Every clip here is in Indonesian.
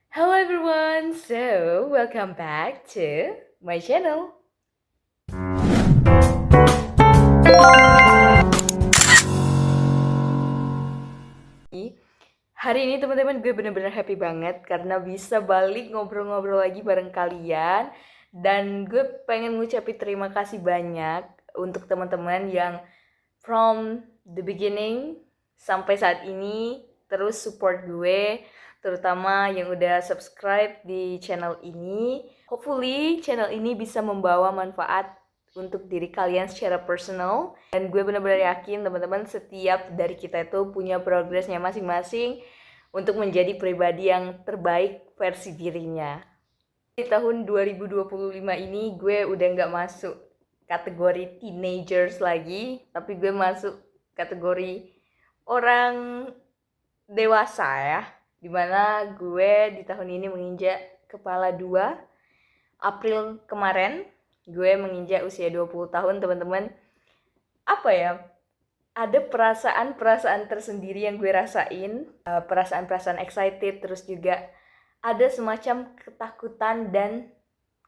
Hello everyone, so welcome back to my channel. Hari ini teman-teman gue bener-bener happy banget karena bisa balik ngobrol-ngobrol lagi bareng kalian. Dan gue pengen ngucapin terima kasih banyak untuk teman-teman yang from the beginning sampai saat ini terus support gue, terutama yang udah subscribe di channel ini. Hopefully channel ini bisa membawa manfaat untuk diri kalian secara personal, dan gue benar-benar yakin teman-teman setiap dari kita itu punya progresnya masing-masing untuk menjadi pribadi yang terbaik versi dirinya. Di tahun 2025 ini gue udah nggak masuk kategori teenagers lagi, tapi gue masuk kategori orang dewasa ya, dimana gue di tahun ini menginjak kepala 2. April kemarin gue menginjak usia 20 tahun teman-teman. Apa ya, ada perasaan-perasaan tersendiri yang gue rasain, perasaan-perasaan excited, terus juga ada semacam ketakutan dan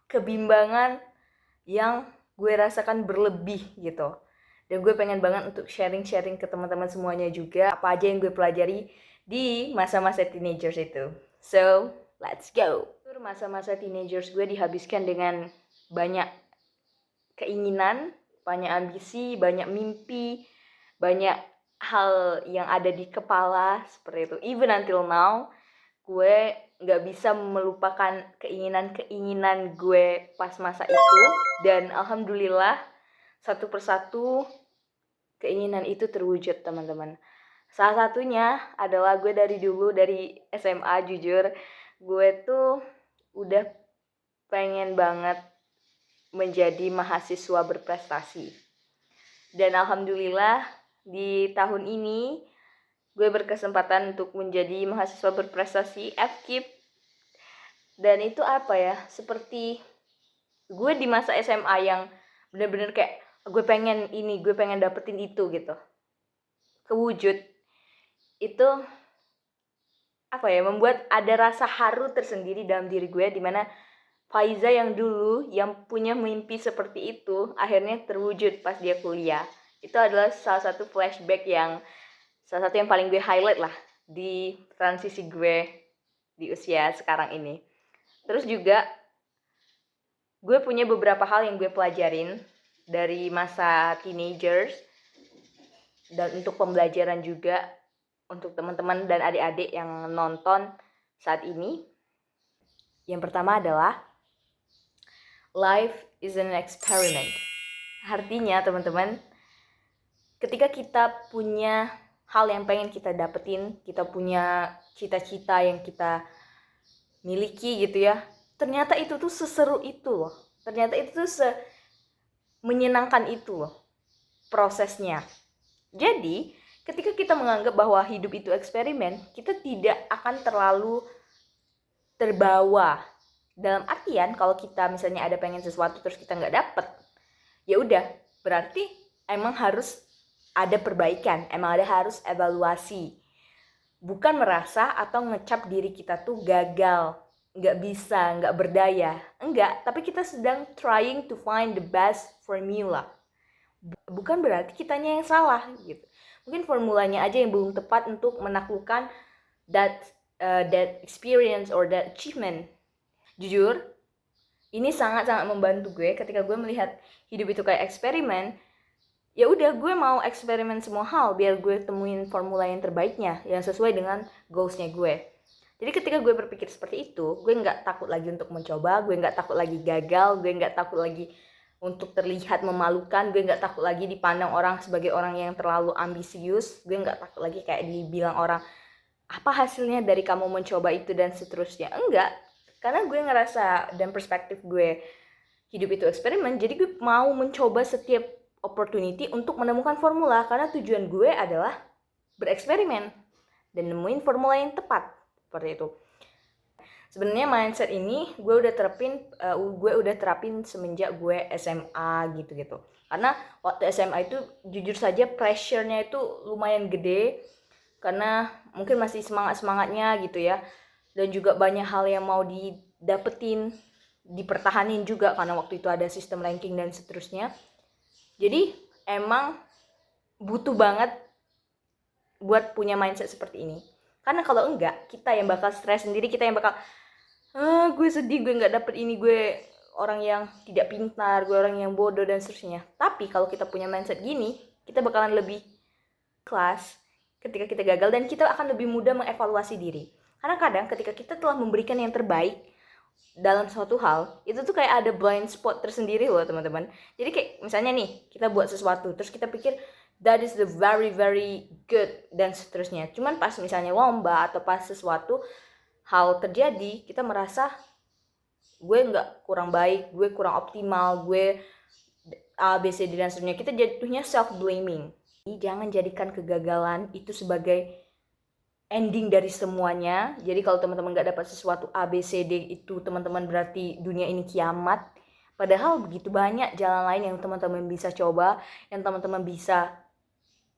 kebimbangan yang gue rasakan berlebih gitu. Dan gue pengen banget untuk sharing-sharing ke teman-teman semuanya juga apa aja yang gue pelajari di masa-masa teenagers itu. So, let's go. Masa-masa teenagers gue dihabiskan dengan banyak keinginan, banyak ambisi, banyak mimpi, banyak hal yang ada di kepala seperti itu. Even until now, gue nggak bisa melupakan keinginan-keinginan gue pas masa itu. Dan alhamdulillah satu persatu keinginan itu terwujud teman-teman. Salah satunya adalah gue dari dulu, dari SMA jujur, gue tuh udah pengen banget menjadi mahasiswa berprestasi. Dan alhamdulillah di tahun ini gue berkesempatan untuk menjadi mahasiswa berprestasi FKIP. Dan itu apa ya, seperti gue di masa SMA yang bener-bener kayak gue pengen ini, gue pengen dapetin itu gitu, kewujud. Itu apa ya, membuat ada rasa haru tersendiri dalam diri gue, dimana Faiza yang dulu yang punya mimpi seperti itu akhirnya terwujud pas dia kuliah. Itu adalah salah satu flashback yang salah satu yang paling gue highlight lah di transisi gue di usia sekarang ini. Terus juga gue punya beberapa hal yang gue pelajarin dari masa teenagers, dan untuk pembelajaran juga untuk teman-teman dan adik-adik yang nonton saat ini. Yang pertama adalah life is an experiment. Artinya teman-teman, ketika kita punya hal yang pengen kita dapetin, kita punya cita-cita yang kita miliki gitu ya, ternyata itu tuh seseru itu loh. Ternyata itu tuh menyenangkan itu loh prosesnya. Jadi ketika kita menganggap bahwa hidup itu eksperimen, kita tidak akan terlalu terbawa. Dalam artian kalau kita misalnya ada pengen sesuatu terus kita nggak dapet, ya udah berarti emang harus ada perbaikan, emang ada harus evaluasi. Bukan merasa atau ngecap diri kita tuh gagal, nggak bisa, nggak berdaya. Enggak, tapi kita sedang trying to find the best formula. Bukan berarti kitanya yang salah gitu. Mungkin formulanya aja yang belum tepat untuk menaklukkan that experience or that achievement. Jujur, ini sangat-sangat membantu gue ketika gue melihat hidup itu kayak eksperimen. Ya udah, gue mau eksperimen semua hal biar gue temuin formula yang terbaiknya yang sesuai dengan goalsnya gue. Jadi ketika gue berpikir seperti itu, gue nggak takut lagi untuk mencoba, gue nggak takut lagi gagal, gue nggak takut lagi untuk terlihat memalukan, gue nggak takut lagi dipandang orang sebagai orang yang terlalu ambisius, gue nggak takut lagi kayak dibilang orang apa hasilnya dari kamu mencoba itu dan seterusnya. Enggak, karena gue ngerasa dan perspektif gue hidup itu eksperimen, jadi gue mau mencoba setiap opportunity untuk menemukan formula, karena tujuan gue adalah bereksperimen dan nemuin formula yang tepat seperti itu. Sebenarnya mindset ini gue udah terapin semenjak gue SMA gitu. Karena waktu SMA itu jujur saja pressure-nya itu lumayan gede, karena mungkin masih semangat-semangatnya gitu ya. dan juga banyak hal yang mau didapetin, dipertahanin juga karena waktu itu ada sistem ranking dan seterusnya. Jadi emang butuh banget buat punya mindset seperti ini. Karena kalau enggak, kita yang bakal stres sendiri, kita yang bakal gue sedih, gue nggak dapet ini, gue orang yang tidak pintar, gue orang yang bodoh dan seterusnya. Tapi kalau kita punya mindset gini, kita bakalan lebih ikhlas ketika kita gagal dan kita akan lebih mudah mengevaluasi diri. Karena kadang ketika kita telah memberikan yang terbaik dalam suatu hal, itu tuh kayak ada blind spot tersendiri loh teman-teman. Jadi kayak misalnya nih, kita buat sesuatu, terus kita pikir that is the very very good dan seterusnya. Cuman pas misalnya lomba atau pas sesuatu hal terjadi, kita merasa gue nggak kurang baik, gue kurang optimal, gue A, B, C, D dan seterusnya. Kita jatuhnya self blaming. Jangan jadikan kegagalan itu sebagai ending dari semuanya. Jadi kalau teman-teman gak dapat sesuatu A, B, C, D itu teman-teman berarti dunia ini kiamat. Padahal begitu banyak jalan lain yang teman-teman bisa coba, yang teman-teman bisa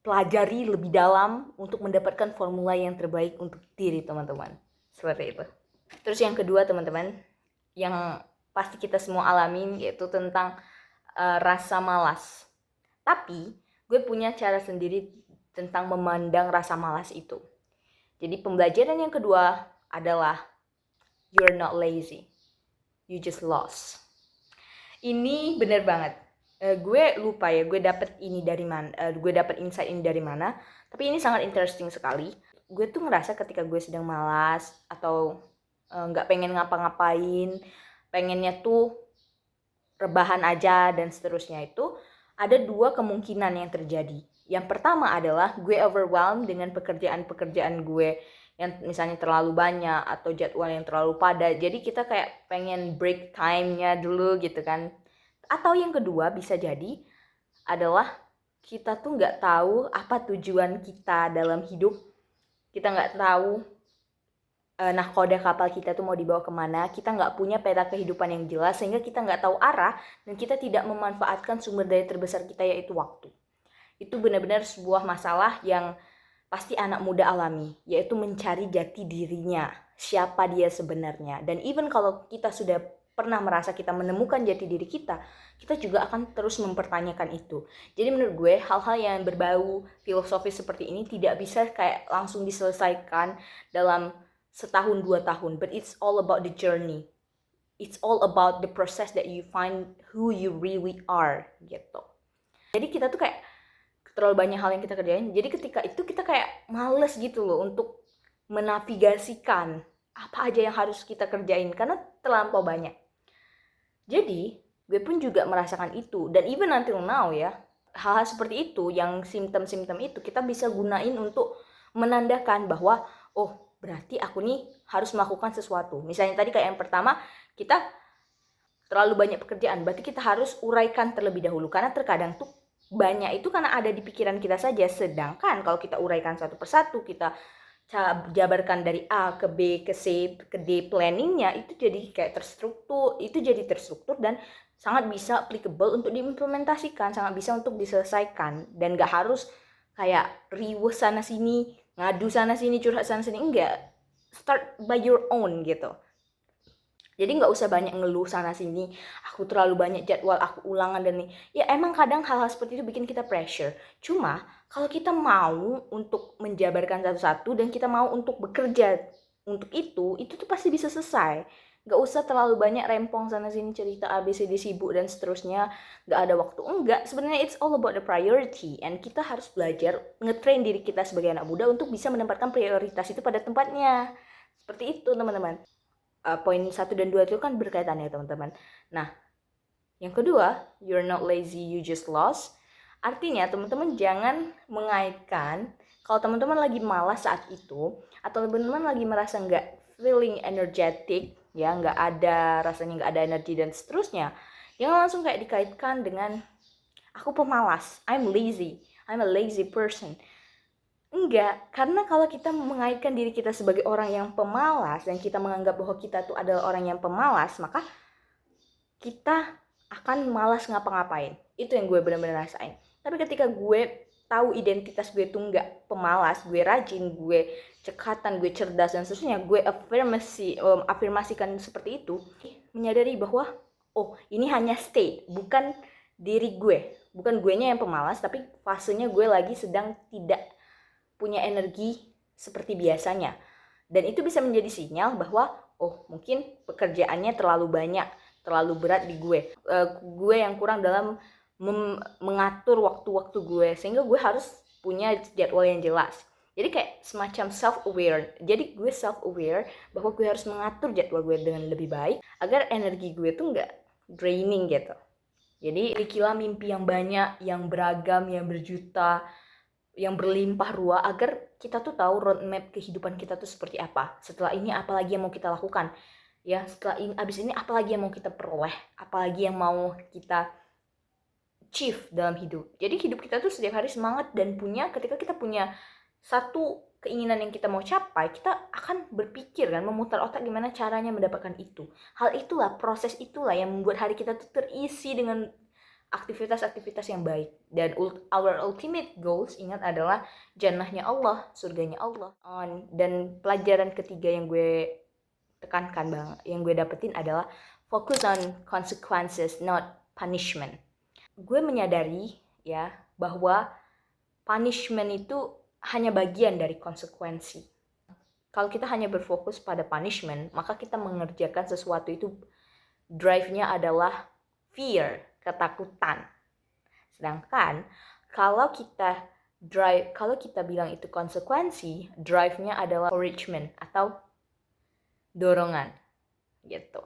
pelajari lebih dalam untuk mendapatkan formula yang terbaik untuk diri teman-teman. Seperti itu. Terus yang kedua teman-teman, yang pasti kita semua alamin yaitu tentang rasa malas. Tapi gue punya cara sendiri tentang memandang rasa malas itu. Jadi pembelajaran yang kedua adalah you're not lazy, you just lost. Ini bener banget. Gue lupa ya, gue dapet ini dari mana, gue dapet insight ini dari mana. Tapi ini sangat interesting sekali. Gue tuh ngerasa ketika gue sedang malas atau nggak pengen ngapa-ngapain, pengennya tuh rebahan aja dan seterusnya, itu ada dua kemungkinan yang terjadi. Yang pertama adalah gue overwhelmed dengan pekerjaan-pekerjaan gue yang misalnya terlalu banyak atau jadwal yang terlalu padat. Jadi kita kayak pengen break time-nya dulu gitu kan. Atau yang kedua bisa jadi adalah kita tuh nggak tahu apa tujuan kita dalam hidup. Kita nggak tahu nahkoda kapal kita tuh mau dibawa kemana. Kita nggak punya peta kehidupan yang jelas sehingga kita nggak tahu arah dan kita tidak memanfaatkan sumber daya terbesar kita yaitu waktu. Itu benar-benar sebuah masalah yang pasti anak muda alami, yaitu mencari jati dirinya, siapa dia sebenarnya. Dan even kalau kita sudah pernah merasa kita menemukan jati diri kita juga akan terus mempertanyakan itu. Jadi menurut gue hal-hal yang berbau filosofis seperti ini tidak bisa kayak langsung diselesaikan dalam setahun 2 tahun, but it's all about the journey. It's all about the process that you find who you really are gitu. Jadi kita tuh kayak terlalu banyak hal yang kita kerjain. Jadi ketika itu kita kayak males gitu loh untuk menavigasikan apa aja yang harus kita kerjain karena terlampau banyak. Jadi gue pun juga merasakan itu, dan even until now ya, hal-hal seperti itu yang simptom-simptom itu kita bisa gunain untuk menandakan bahwa oh berarti aku nih harus melakukan sesuatu. Misalnya tadi kayak yang pertama, kita terlalu banyak pekerjaan, berarti kita harus uraikan terlebih dahulu. Karena terkadang tuh banyak itu karena ada di pikiran kita saja. Sedangkan kalau kita uraikan satu persatu, kita jabarkan dari A ke B ke C ke D planningnya, itu jadi kayak terstruktur dan sangat bisa applicable untuk diimplementasikan, sangat bisa untuk diselesaikan, dan gak harus kayak riweh sana sini, ngadu sana sini, curhat sana sini. Enggak, start by your own gitu. Jadi nggak usah banyak ngeluh sana sini, aku terlalu banyak jadwal, aku ulangan dan nih. Ya emang kadang hal-hal seperti itu bikin kita pressure. Cuma kalau kita mau untuk menjabarkan satu-satu dan kita mau untuk bekerja untuk itu tuh pasti bisa selesai. Nggak usah terlalu banyak rempong sana sini cerita ABCD sibuk dan seterusnya, nggak ada waktu. Enggak, sebenarnya it's all about the priority, and kita harus belajar ngetrain diri kita sebagai anak muda untuk bisa menempatkan prioritas itu pada tempatnya. Seperti itu teman-teman. Poin 1 dan 2 itu kan berkaitan ya teman-teman. Nah, yang kedua, you're not lazy, you just lost. Artinya teman-teman jangan mengaitkan kalau teman-teman lagi malas saat itu, atau teman-teman lagi merasa nggak feeling energetic, ya nggak ada rasanya, nggak ada energi dan seterusnya, jangan langsung kayak dikaitkan dengan aku pemalas, I'm lazy, I'm a lazy person. Enggak, karena kalau kita mengaitkan diri kita sebagai orang yang pemalas dan kita menganggap bahwa kita tuh adalah orang yang pemalas, maka kita akan malas ngapa-ngapain. Itu yang gue benar-benar rasain. Tapi ketika gue tahu identitas gue tuh nggak pemalas, gue rajin, gue cekatan, gue cerdas dan seterusnya, gue afirmasikan seperti itu, menyadari bahwa oh ini hanya state, bukan diri gue, bukan guenya yang pemalas, tapi fasenya gue lagi sedang tidak punya energi seperti biasanya. Dan itu bisa menjadi sinyal bahwa oh mungkin pekerjaannya terlalu banyak, terlalu berat di gue. Gue yang kurang dalam mengatur waktu-waktu gue, sehingga gue harus punya jadwal yang jelas. Jadi kayak semacam self-aware. Jadi gue self-aware bahwa gue harus mengatur jadwal gue dengan lebih baik agar energi gue tuh nggak draining gitu. Jadi milikilah mimpi yang banyak, yang beragam, yang berjuta, yang berlimpah ruah, agar kita tuh tahu roadmap kehidupan kita tuh seperti apa. Setelah ini apa lagi yang mau kita lakukan? Ya, setelah ini, abis ini apa lagi yang mau kita peroleh? Apa lagi yang mau kita achieve dalam hidup. Jadi hidup kita tuh setiap hari semangat dan ketika kita punya satu keinginan yang kita mau capai, kita akan berpikir kan, memutar otak gimana caranya mendapatkan itu. Hal itulah, proses itulah yang membuat hari kita tuh terisi dengan aktivitas-aktivitas yang baik. Dan our ultimate goals, ingat, adalah jannahnya Allah, surganya Allah. Dan pelajaran ketiga yang gue tekankan bang, yang gue dapetin adalah focus on consequences, not punishment. Gue menyadari ya bahwa punishment itu hanya bagian dari konsekuensi. Kalau kita hanya berfokus pada punishment, maka kita mengerjakan sesuatu itu drive-nya adalah fear, ketakutan. Sedangkan kalau kita bilang itu konsekuensi, drive-nya adalah encouragement atau dorongan gitu.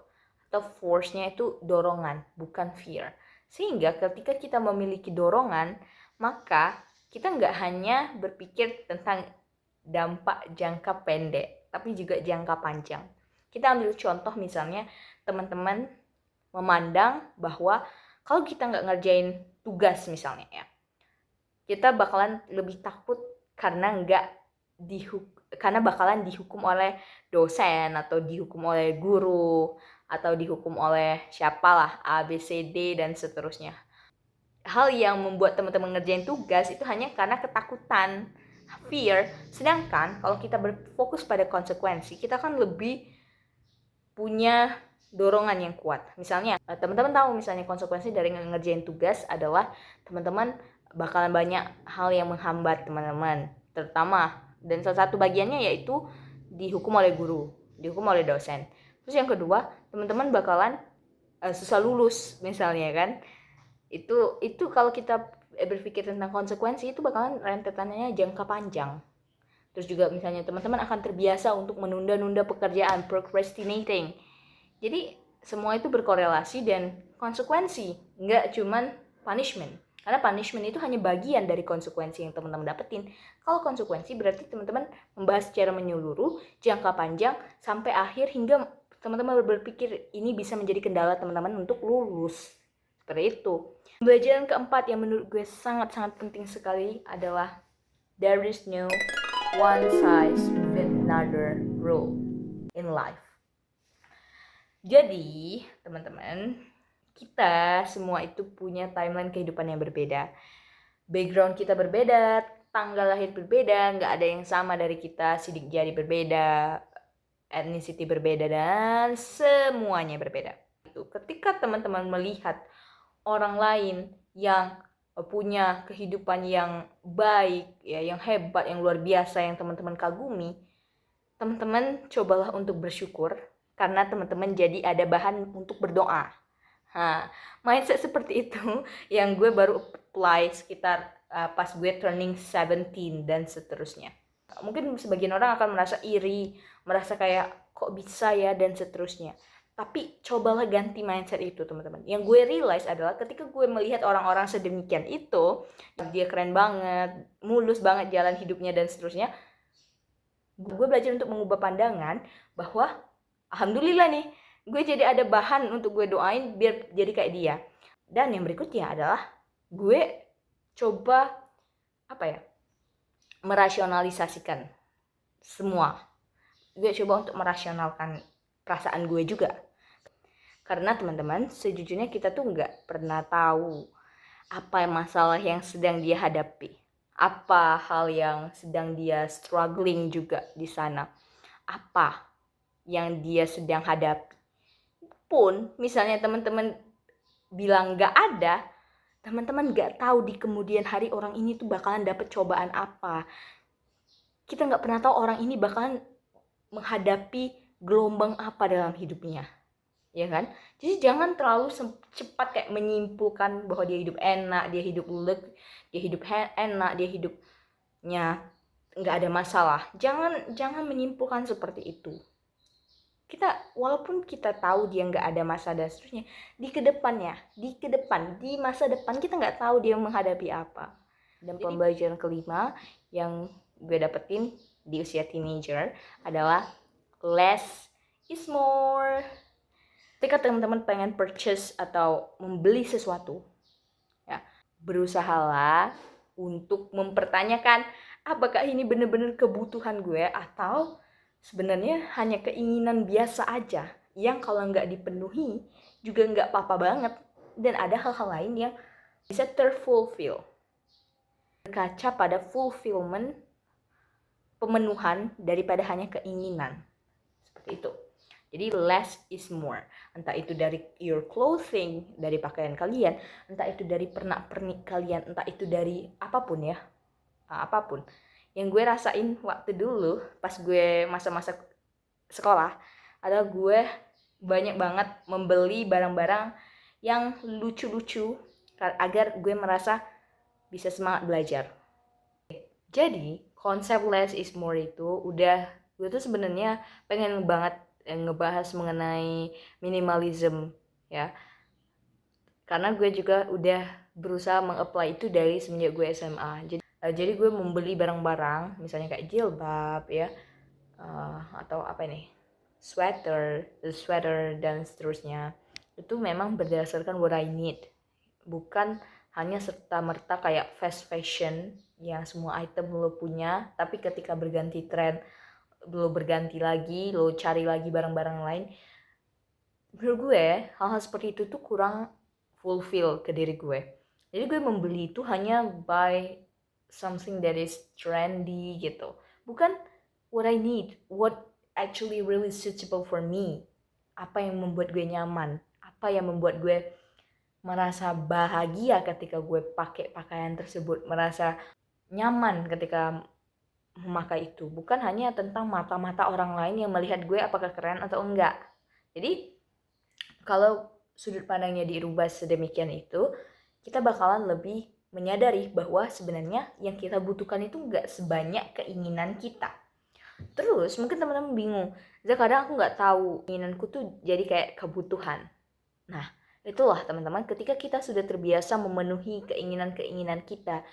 Atau force-nya itu dorongan, bukan fear. Sehingga ketika kita memiliki dorongan, maka kita nggak hanya berpikir tentang dampak jangka pendek, tapi juga jangka panjang. Kita ambil contoh misalnya, teman-teman memandang bahwa kalau kita nggak ngerjain tugas misalnya ya, kita bakalan lebih takut karena bakalan dihukum oleh dosen atau dihukum oleh guru atau dihukum oleh siapalah, A, B, C, D, dan seterusnya. Hal yang membuat teman-teman ngerjain tugas itu hanya karena ketakutan, fear. Sedangkan kalau kita berfokus pada konsekuensi, kita kan lebih punya dorongan yang kuat. Misalnya, teman-teman tahu misalnya konsekuensi dari ngerjain tugas adalah teman-teman bakalan banyak hal yang menghambat teman-teman, terutama, dan salah satu bagiannya yaitu dihukum oleh guru, dihukum oleh dosen. Terus yang kedua, teman-teman bakalan susah lulus misalnya kan. Itu kalau kita berpikir tentang konsekuensi, itu bakalan rentetannya jangka panjang. Terus juga misalnya teman-teman akan terbiasa untuk menunda-nunda pekerjaan, procrastinating. Jadi semua itu berkorelasi dan konsekuensi, nggak cuman punishment. Karena punishment itu hanya bagian dari konsekuensi yang teman-teman dapetin. Kalau konsekuensi berarti teman-teman membahas secara menyeluruh, jangka panjang, sampai akhir, hingga teman-teman berpikir ini bisa menjadi kendala teman-teman untuk lulus. Seperti itu. Pembelajaran keempat yang menurut gue sangat-sangat penting sekali adalah there is no one size fit another rule in life. Jadi, teman-teman, kita semua itu punya timeline kehidupan yang berbeda. Background kita berbeda, tanggal lahir berbeda, nggak ada yang sama dari kita, sidik jari berbeda, ethnicity berbeda, dan semuanya berbeda. Ketika teman-teman melihat orang lain yang punya kehidupan yang baik, ya, yang hebat, yang luar biasa, yang teman-teman kagumi, teman-teman cobalah untuk bersyukur, karena teman-teman jadi ada bahan untuk berdoa. Mindset seperti itu yang gue baru apply sekitar pas gue turning 17 dan seterusnya. Mungkin sebagian orang akan merasa iri, merasa kayak kok bisa ya, dan seterusnya. Tapi cobalah ganti mindset itu, teman-teman. Yang gue realize adalah ketika gue melihat orang-orang sedemikian itu, dia keren banget, mulus banget jalan hidupnya dan seterusnya, gue belajar untuk mengubah pandangan bahwa alhamdulillah nih, gue jadi ada bahan untuk gue doain biar jadi kayak dia. Dan yang berikutnya adalah gue coba merasionalisasikan semua. Gue coba untuk merasionalkan perasaan gue juga. Karena teman-teman, sejujurnya kita tuh nggak pernah tahu apa masalah yang sedang dia hadapi. Apa hal yang sedang dia struggling juga di sana? Apa yang dia sedang hadapi? Pun misalnya teman-teman bilang nggak ada, teman-teman nggak tahu di kemudian hari orang ini tuh bakalan dapet cobaan apa. Kita nggak pernah tahu orang ini bakalan menghadapi gelombang apa dalam hidupnya, ya kan? Jadi jangan terlalu cepat kayak menyimpulkan bahwa dia hidup enak, dia hidup dia hidup enak, dia hidupnya nggak ada masalah. Jangan menyimpulkan seperti itu. Walaupun kita tahu dia nggak ada masalah dan seterusnya, di masa depan kita nggak tahu dia menghadapi apa. Dan pembelajaran kelima yang gue dapetin di usia teenager adalah less is more. Ketika teman-teman pengen purchase atau membeli sesuatu, ya, berusahalah untuk mempertanyakan apakah ini benar-benar kebutuhan gue atau sebenarnya hanya keinginan biasa aja yang kalau nggak dipenuhi juga nggak apa-apa banget, dan ada hal-hal lain yang bisa terfulfill. Berkaca pada fulfillment, pemenuhan daripada hanya keinginan. Seperti itu. Jadi less is more. Entah itu dari your clothing, dari pakaian kalian, entah itu dari pernak-pernik kalian, entah itu dari apapun ya. Apapun. Yang gue rasain waktu dulu pas gue masa-masa sekolah adalah gue banyak banget membeli barang-barang yang lucu-lucu agar gue merasa bisa semangat belajar. Jadi konsep less is more itu gue tuh sebenarnya pengen banget ngebahas mengenai minimalism ya, karena gue juga udah berusaha mengapply itu dari semenjak gue SMA. Jadi gue membeli barang-barang misalnya kayak jilbab ya, atau apa ini, sweater dan seterusnya, itu memang berdasarkan what I need, bukan hanya serta-merta kayak fast fashion yang semua item lo punya, tapi ketika berganti tren lo berganti lagi, lo cari lagi barang-barang lain. Menurut gue hal-hal seperti itu tuh kurang fulfill ke diri gue. Jadi gue membeli itu hanya by something that is trendy gitu, bukan what I need, what actually really suitable for me. Apa yang membuat gue nyaman, apa yang membuat gue merasa bahagia ketika gue pakai pakaian tersebut, merasa nyaman ketika memakai itu, bukan hanya tentang mata-mata orang lain yang melihat gue apakah keren atau enggak. Jadi kalau sudut pandangnya dirubah sedemikian itu, kita bakalan lebih menyadari bahwa sebenarnya yang kita butuhkan itu enggak sebanyak keinginan kita. Terus mungkin teman-teman bingung, kadang aku nggak tahu keinginanku tuh jadi kayak kebutuhan. Nah, itulah teman-teman, ketika kita sudah terbiasa memenuhi keinginan-keinginan kita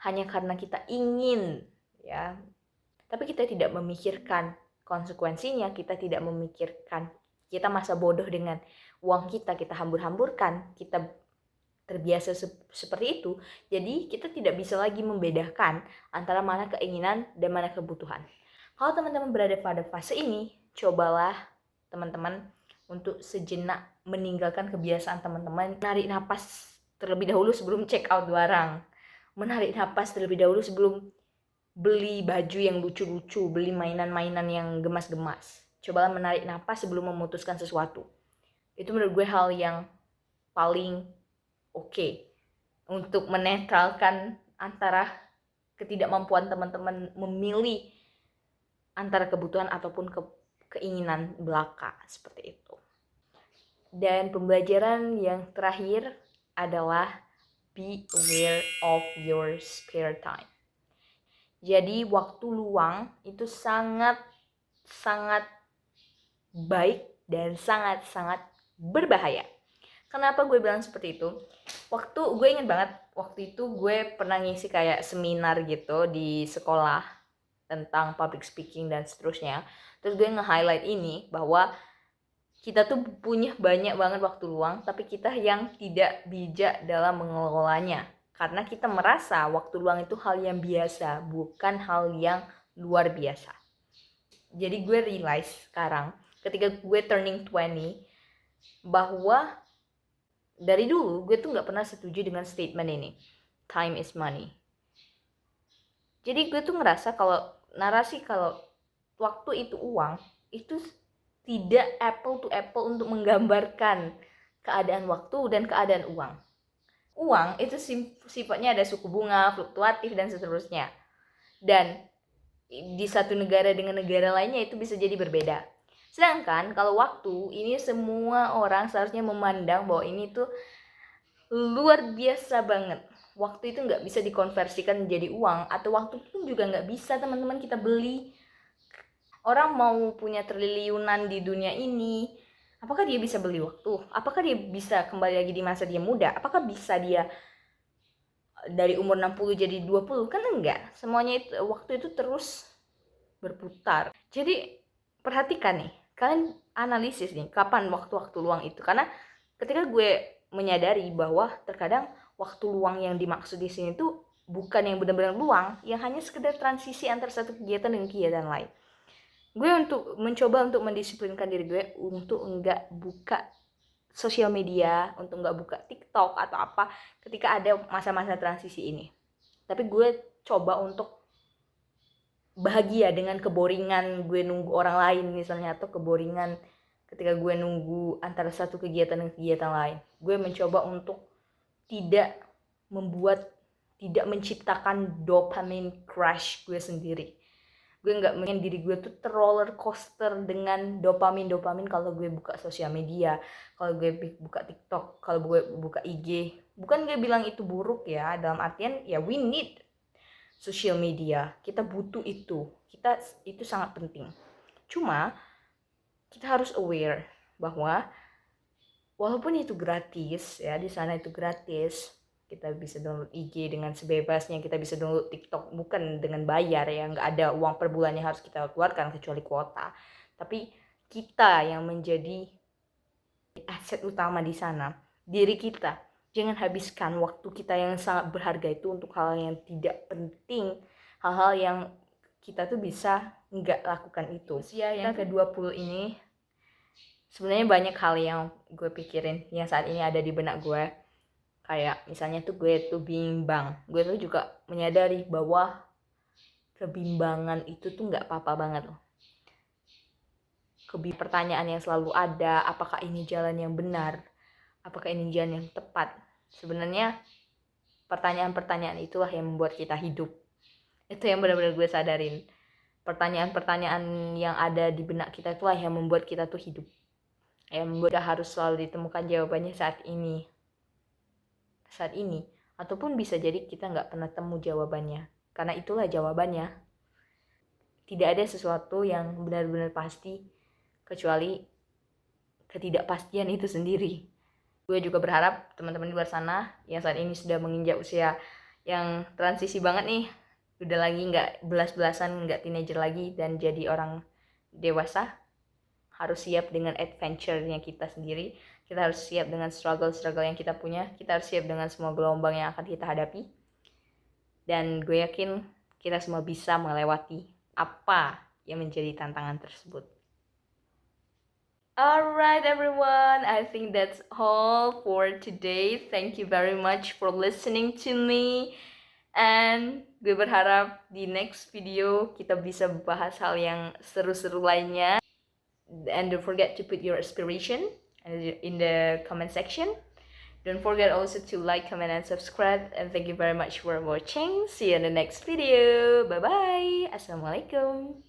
hanya karena kita ingin, ya, tapi kita tidak memikirkan konsekuensinya, kita tidak memikirkan, kita masa bodoh dengan uang kita hambur-hamburkan, kita terbiasa seperti itu, jadi kita tidak bisa lagi membedakan antara mana keinginan dan mana kebutuhan. Kalau teman-teman berada pada fase ini, cobalah teman-teman untuk sejenak meninggalkan kebiasaan teman-teman menarik napas terlebih dahulu sebelum check out barang, menarik napas terlebih dahulu sebelum beli baju yang lucu-lucu, beli mainan-mainan yang gemas-gemas. Cobalah menarik napas sebelum memutuskan sesuatu. Itu menurut gue hal yang paling oke untuk menetralkan antara ketidakmampuan teman-teman memilih antara kebutuhan ataupun keinginan belaka, seperti itu. Dan pembelajaran yang terakhir adalah be aware of your spare time. Jadi waktu luang itu sangat baik dan sangat berbahaya. Kenapa gue bilang seperti itu? Gue ingat banget waktu itu gue pernah ngisi kayak seminar gitu di sekolah tentang public speaking dan seterusnya. Terus gue nge-highlight ini bahwa kita tuh punya banyak banget waktu luang, tapi kita yang tidak bijak dalam mengelolanya. Karena kita merasa waktu luang itu hal yang biasa, bukan hal yang luar biasa. Jadi gue realize sekarang, ketika gue turning 20, bahwa dari dulu gue tuh gak pernah setuju dengan statement ini, time is money. Jadi gue tuh ngerasa kalau narasi kalau waktu itu uang, itu tidak apple to apple untuk menggambarkan keadaan waktu dan keadaan uang. Uang itu sifatnya ada suku bunga, fluktuatif, dan seterusnya. Dan di satu negara dengan negara lainnya itu bisa jadi berbeda. Sedangkan kalau waktu, ini semua orang seharusnya memandang bahwa ini tuh luar biasa banget. Waktu itu nggak bisa dikonversikan menjadi uang, atau waktu pun juga nggak bisa teman-teman kita beli. Orang mau punya triliunan di dunia ini, apakah dia bisa beli waktu? Apakah dia bisa kembali lagi di masa dia muda? Apakah bisa dia dari umur 60 jadi 20? Kan enggak. Semuanya itu, waktu itu terus berputar. Jadi perhatikan nih, kalian analisis nih kapan waktu-waktu luang itu. Karena ketika gue menyadari bahwa terkadang waktu luang yang dimaksud di sini tuh bukan yang benar-benar luang, yang hanya sekedar transisi antara satu kegiatan dengan kegiatan lain. Gue mencoba untuk mendisiplinkan diri gue untuk enggak buka sosial media, untuk enggak buka TikTok atau apa ketika ada masa-masa transisi ini. Tapi gue coba untuk bahagia dengan keboringan gue nunggu orang lain misalnya, atau keboringan ketika gue nunggu antara satu kegiatan dan kegiatan lain. Gue mencoba untuk tidak menciptakan dopamine crash gue sendiri. Gue nggak ingin diri gue tuh terroller coaster dengan dopamin kalau gue buka sosial media, kalau gue buka TikTok, kalau gue buka IG. Bukan gue bilang itu buruk ya, dalam artian ya we need social media, kita butuh itu sangat penting. Cuma kita harus aware bahwa walaupun itu gratis ya, di sana itu gratis, kita bisa download IG dengan sebebasnya, kita bisa download TikTok bukan dengan bayar ya, nggak ada uang per bulannya harus kita keluarkan kecuali kuota. Tapi kita yang menjadi aset utama di sana, diri kita. Jangan habiskan waktu kita yang sangat berharga itu untuk hal yang tidak penting, hal-hal yang kita tuh bisa nggak lakukan itu. Usia yang ke-20 ini sebenarnya banyak hal yang gue pikirin yang saat ini ada di benak gue. Kayak misalnya tuh gue tuh bimbang. Gue tuh juga menyadari bahwa kebimbangan itu tuh nggak apa-apa banget loh. Pertanyaan yang selalu ada, apakah ini jalan yang benar? Apakah ini jalan yang tepat? Sebenarnya pertanyaan-pertanyaan itulah yang membuat kita hidup. Itu yang benar-benar gue sadarin. Pertanyaan-pertanyaan yang ada di benak kita itulah yang membuat kita tuh hidup. Yang membuat kita harus selalu ditemukan jawabannya saat ini. Ataupun bisa jadi kita nggak pernah temu jawabannya. Karena itulah jawabannya. Tidak ada sesuatu yang benar-benar pasti kecuali ketidakpastian itu sendiri. Gue juga berharap teman-teman di luar sana yang saat ini sudah menginjak usia yang transisi banget nih, udah lagi nggak belas-belasan, nggak teenager lagi, dan jadi orang dewasa, harus siap dengan adventure-nya kita sendiri. Kita harus siap dengan struggle yang kita punya. Kita harus siap dengan semua gelombang yang akan kita hadapi. Dan gue yakin kita semua bisa melewati apa yang menjadi tantangan tersebut. Alright everyone, I think that's all for today. Thank you very much for listening to me. And gue berharap di next video kita bisa bahas hal yang seru-seru lainnya. And don't forget to put your aspiration in the comment section. Don't forget also to like, comment, and subscribe. And thank you very much for watching. See you in the next video. Bye-bye. Assalamualaikum.